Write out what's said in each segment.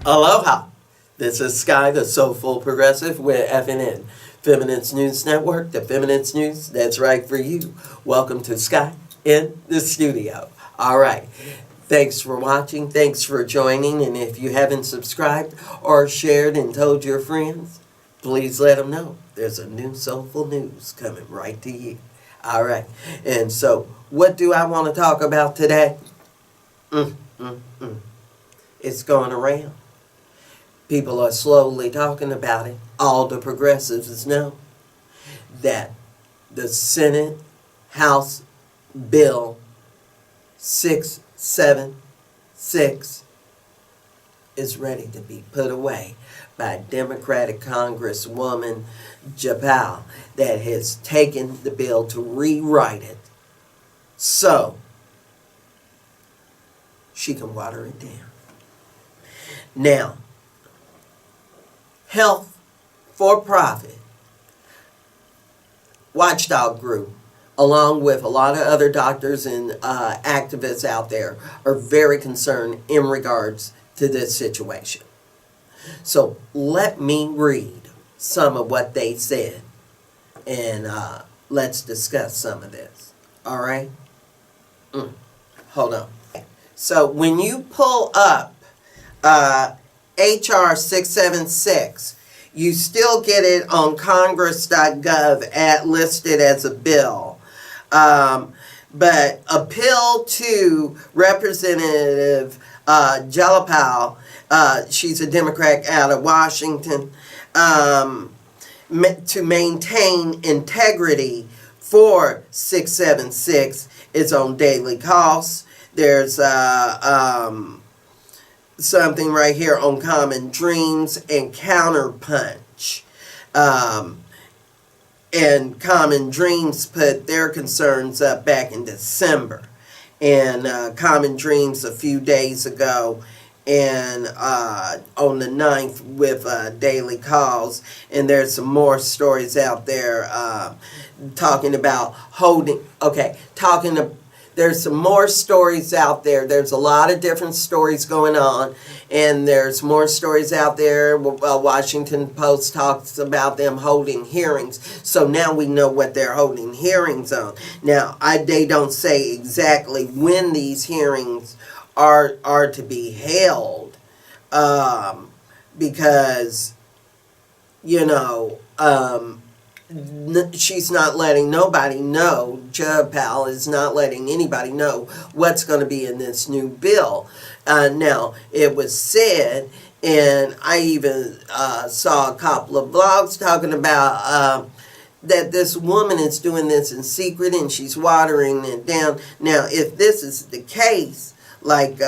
Aloha! This is Skye, the Soulful Progressive with FNN-Feminist News Network, the Feminist News that's right for you. Welcome to Skye in the studio. All right. Thanks for watching. Thanks for joining. And if you haven't subscribed or shared and told your friends, please let them know. There's a new Soulful News coming right to you. All right. And so, what do I want to talk about today? It's going around. People are slowly talking about it. All the progressives know that the Senate House Bill 676 is ready to be put away by Democratic Congresswoman Jayapal that has taken the bill to rewrite it so she can water it down. Now, health for-profit watchdog group, along with a lot of other doctors and activists out there, are very concerned in regards to this situation. So let me read some of what they said, and let's discuss some of this. All right? Hold on. So when you pull up HR676, you still get it on congress.gov listed as a bill. But appeal to Representative Jayapal, she's a Democrat out of Washington, to maintain integrity for 676 is on daily costs. There's something right here on Common Dreams and Counterpunch. And Common Dreams put their concerns up back in December. And Common Dreams a few days ago, and on the 9th with Daily Calls. And there's some more stories out there talking about there's some more stories out there. There's a lot of different stories going on, and there's more stories out there. Washington Post talks about them holding hearings. So now we know what they're holding hearings on. Now, they don't say exactly when these hearings are to be held, because, she's not letting nobody know. Jayapal is not letting anybody know what's going to be in this new bill. Now, it was said, and I even saw a couple of blogs talking about that this woman is doing this in secret and she's watering it down. Now, if this is the case, like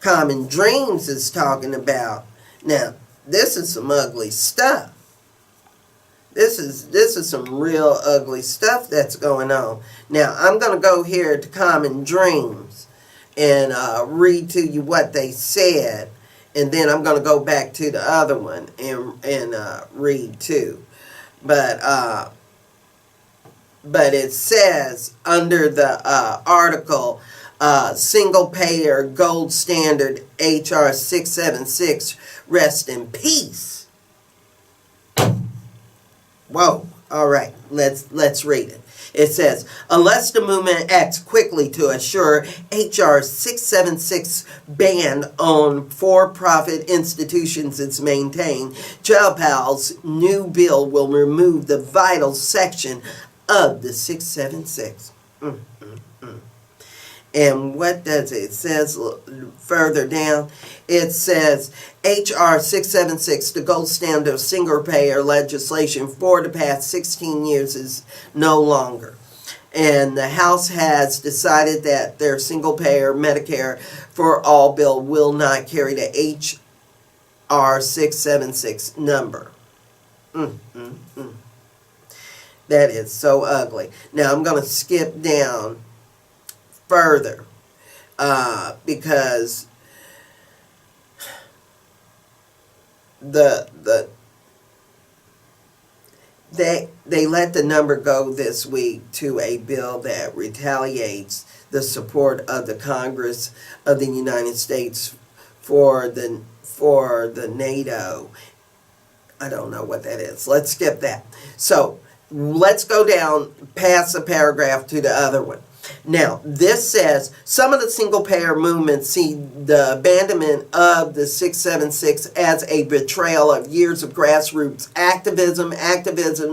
Common Dreams is talking about, now, this is some ugly stuff. This is some real ugly stuff that's going on. Now, I'm going to go here to Common Dreams and read to you what they said. And then I'm going to go back to the other one and read too. But it says under the article, Single Payer Gold Standard HR676, rest in peace. Whoa. All right. Let's read it. It says, unless the movement acts quickly to assure HR676 ban on for-profit institutions is maintained, Jayapal's new bill will remove the vital section of the 676. And what does it? It says further down, it says HR 676, the gold standard of single-payer legislation for the past 16 years, is no longer. And the House has decided that their single-payer Medicare for all bill will not carry the HR 676 number. That is so ugly. Now I'm going to skip down further because they let the number go this week to a bill that retaliates the support of the Congress of the United States for the NATO. I don't know what that is. Let's skip that. So let's go down past the paragraph to the other one. Now, this says, some of the single-payer movements see the abandonment of the 676 as a betrayal of years of grassroots activism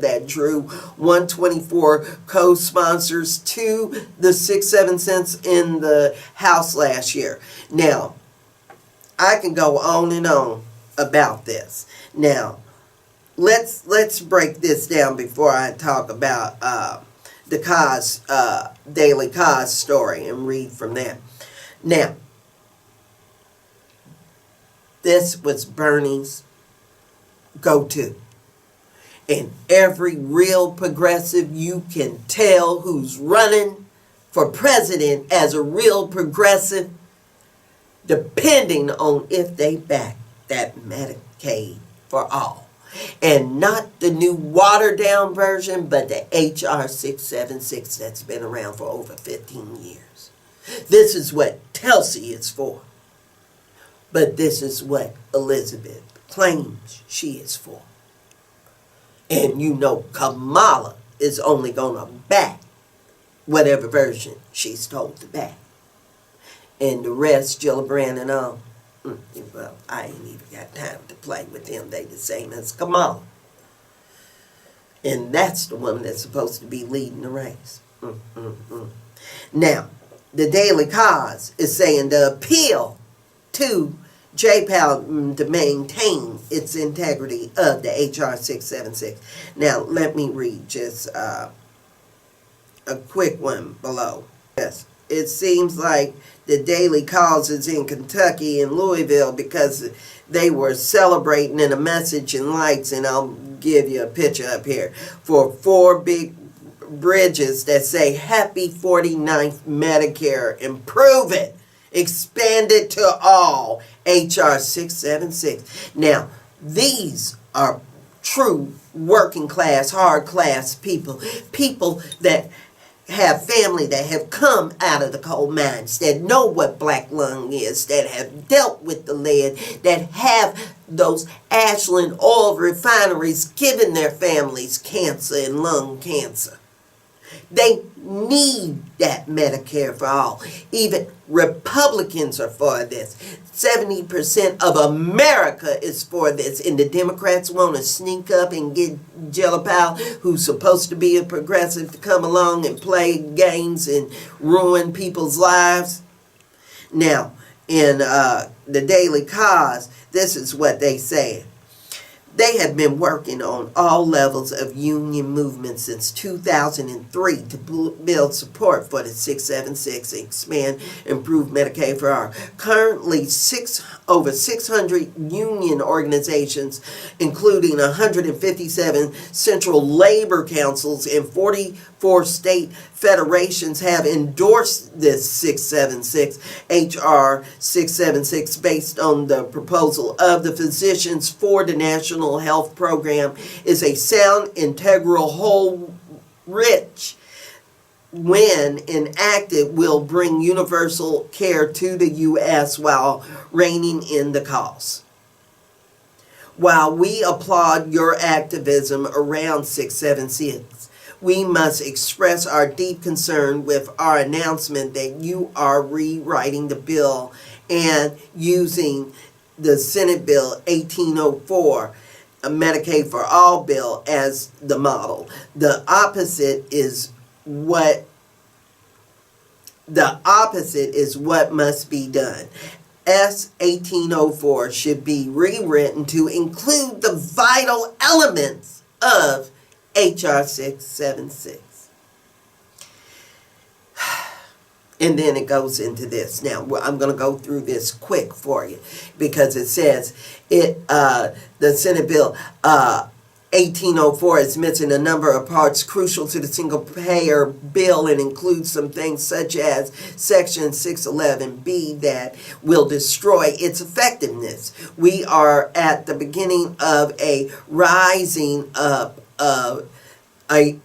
that drew 124 co-sponsors to the 676 in the House last year. Now, I can go on and on about this. Now, let's break this down before I talk about the cause, Daily Cause story and read from that. Now, this was Bernie's go-to. And every real progressive, you can tell who's running for president as a real progressive, depending on if they back that Medicaid for all. And not the new watered-down version, but the HR676 that's been around for over 15 years. This is what Telsey is for. But this is what Elizabeth claims she is for. And you know Kamala is only going to back whatever version she's told to back. And the rest, Gillibrand and all, well, I ain't even got time to play with them. They the same as Kamala. And that's the woman that's supposed to be leading the race. Now, the Daily Cause is saying the appeal to Jayapal to maintain its integrity of the HR 676. Now, let me read just a quick one below. Yes. It seems like the Daily Cause is in Kentucky and Louisville because they were celebrating in a message and lights, and I'll give you a picture up here, for 4 big bridges that say Happy 49th Medicare, improve it, expand it to all, HR 676. Now, these are true working class, hard class people, people that have family that have come out of the coal mines, that know what black lung is, that have dealt with the lead, that have those Ashland oil refineries giving their families cancer and lung cancer. They need that Medicare for all. Even Republicans are for this. 70% of America is for this. And the Democrats want to sneak up and get Jayapal, who's supposed to be a progressive, to come along and play games and ruin people's lives. Now, in the Daily Cause, this is what they say. They have been working on all levels of union movement since 2003 to build support for the 676 and expand improved Medicaid for all. Currently, over 600 union organizations, including 157 central labor councils and 44 state federations, have endorsed this 676, HR 676, based on the proposal of the Physicians for the National Health Program, is a sound, integral, whole, rich, when enacted, will bring universal care to the U.S. while reining in the costs. While we applaud your activism around 676, we must express our deep concern with our announcement that you are rewriting the bill and using the Senate Bill 1804, a Medicaid for All bill, as the model. The opposite is what must be done. S 1804 should be rewritten to include the vital elements of HR 676. And then it goes into this. Now, I'm going to go through this quick for you because it says the Senate Bill 1804 is missing a number of parts crucial to the single-payer bill and includes some things such as Section 611B that will destroy its effectiveness. We are at the beginning of a rising up of a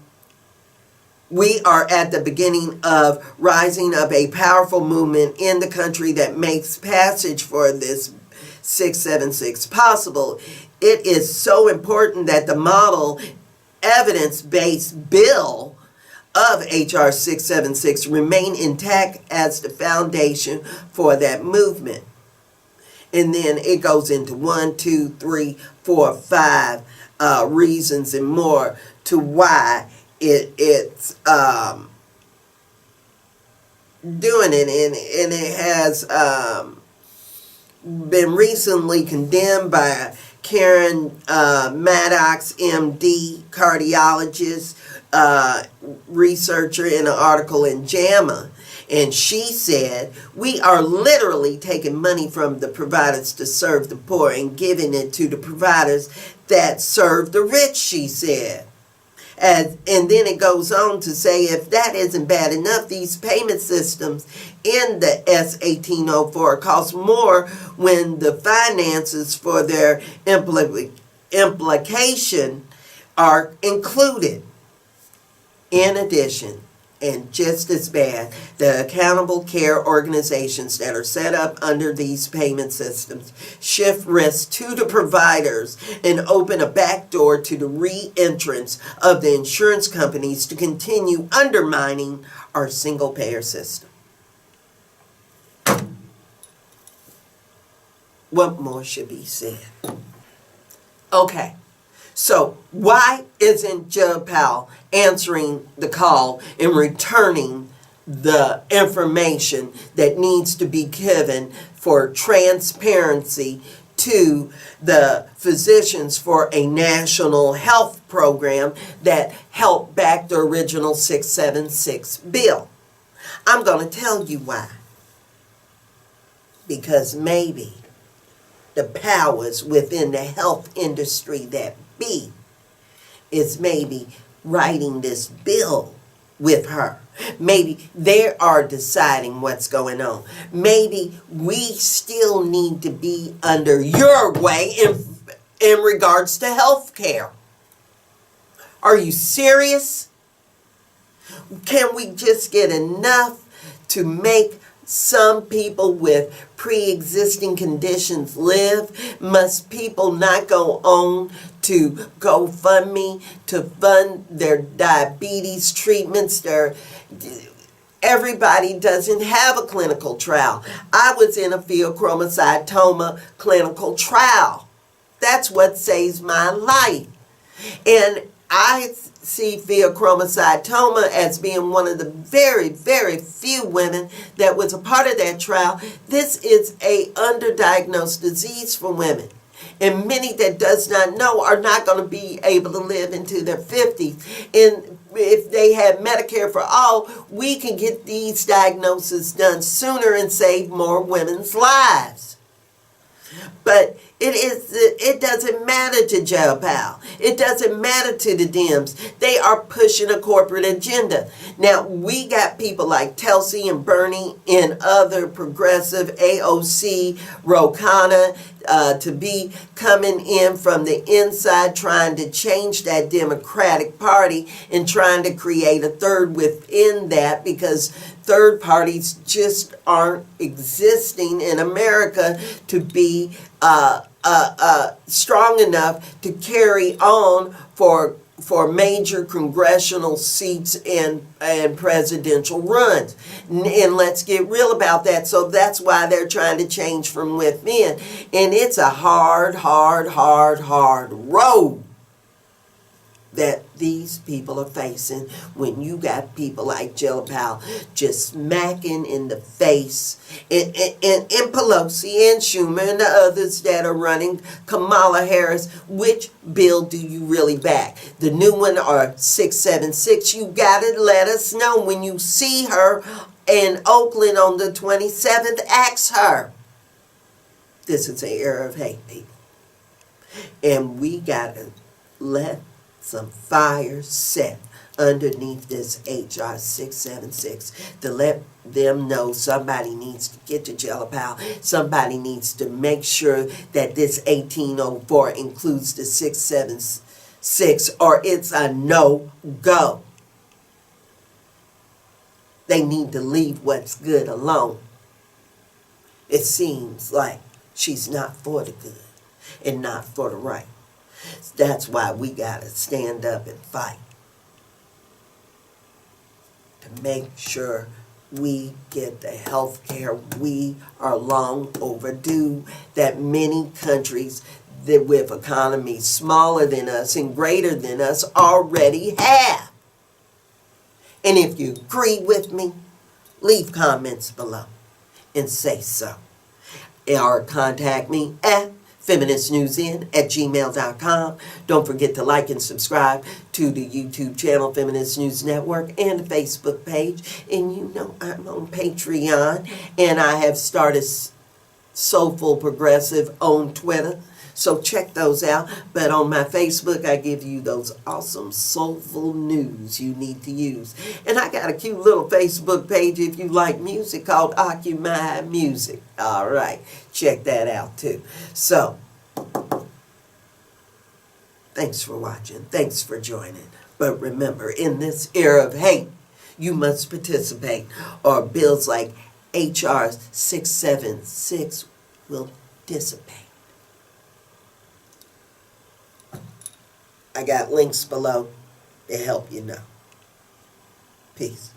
We are at the beginning of rising up a powerful movement in the country that makes passage for this 676 possible. It is so important that the model evidence-based bill of HR 676 remain intact as the foundation for that movement. And then it goes into 1, 2, 3, 4, 5 reasons and more to why it's doing it. And it has been recently condemned by Karen Maddox, MD, cardiologist, researcher, in an article in JAMA. And she said, we are literally taking money from the providers to serve the poor and giving it to the providers that serve the rich, she said. And then it goes on to say, if that isn't bad enough, these payment systems in the S1804 cost more when the finances for their implication are included. In addition, and just as bad, the accountable care organizations that are set up under these payment systems shift risk to the providers and open a backdoor to the re-entrance of the insurance companies to continue undermining our single-payer system. What more should be said? Okay. So why isn't Jayapal answering the call and returning the information that needs to be given for transparency to the physicians for a national health program that helped back the original 676 bill? I'm going to tell you why. Because maybe the powers within the health industry that be is maybe writing this bill with her. Maybe they are deciding what's going on. Maybe we still need to be under your way in regards to health care. Are you serious? Can we just get enough to make some people with pre-existing conditions live? Must people not go on to GoFundMe to fund their diabetes treatments? Everybody doesn't have a clinical trial. I was in a pheochromocytoma clinical trial. That's what saves my life. And I see pheochromocytoma as being one of the very, very few women that was a part of that trial. This is a underdiagnosed disease for women. And many that does not know are not going to be able to live into their 50s. And if they have Medicare for all, we can get these diagnoses done sooner and save more women's lives. But it doesn't matter to Jayapal. It doesn't matter to the Dems. They are pushing a corporate agenda. Now, we got people like Telsey and Bernie and other progressive AOC, Rokana, to be coming in from the inside trying to change that Democratic Party and trying to create a third within that, because third parties just aren't existing in America to be strong enough to carry on for major congressional seats and presidential runs. And let's get real about that. So that's why they're trying to change from within. And it's a hard road that these people are facing when you got people like Jayapal just smacking in the face, and Pelosi and Schumer and the others that are running, Kamala Harris. Which bill do you really back? The new one or 676? You gotta let us know when you see her in Oakland on the 27th. Ask her. This is an era of hate, people. And we gotta let some fire set underneath this HR 676 to let them know somebody needs to get to Jayapal. Somebody needs to make sure that this 1804 includes the 676, or it's a no-go. They need to leave what's good alone. It seems like she's not for the good and not for the right. That's why we got to stand up and fight to make sure we get the health care we are long overdue, that many countries that with economies smaller than us and greater than us already have. And if you agree with me, leave comments below and say so. Or contact me at FeministNewsN@gmail.com. Don't forget to like and subscribe to the YouTube channel Feminist News Network and the Facebook page. And you know I'm on Patreon, and I have started Soulful Progressive on Twitter. So check those out. But on my Facebook, I give you those awesome soulful news you need to use. And I got a cute little Facebook page if you like music called Occupy Music. All right. Check that out too. So, thanks for watching. Thanks for joining. But remember, in this era of hate, you must participate, or bills like HR676 will dissipate. I got links below to help you know. Peace.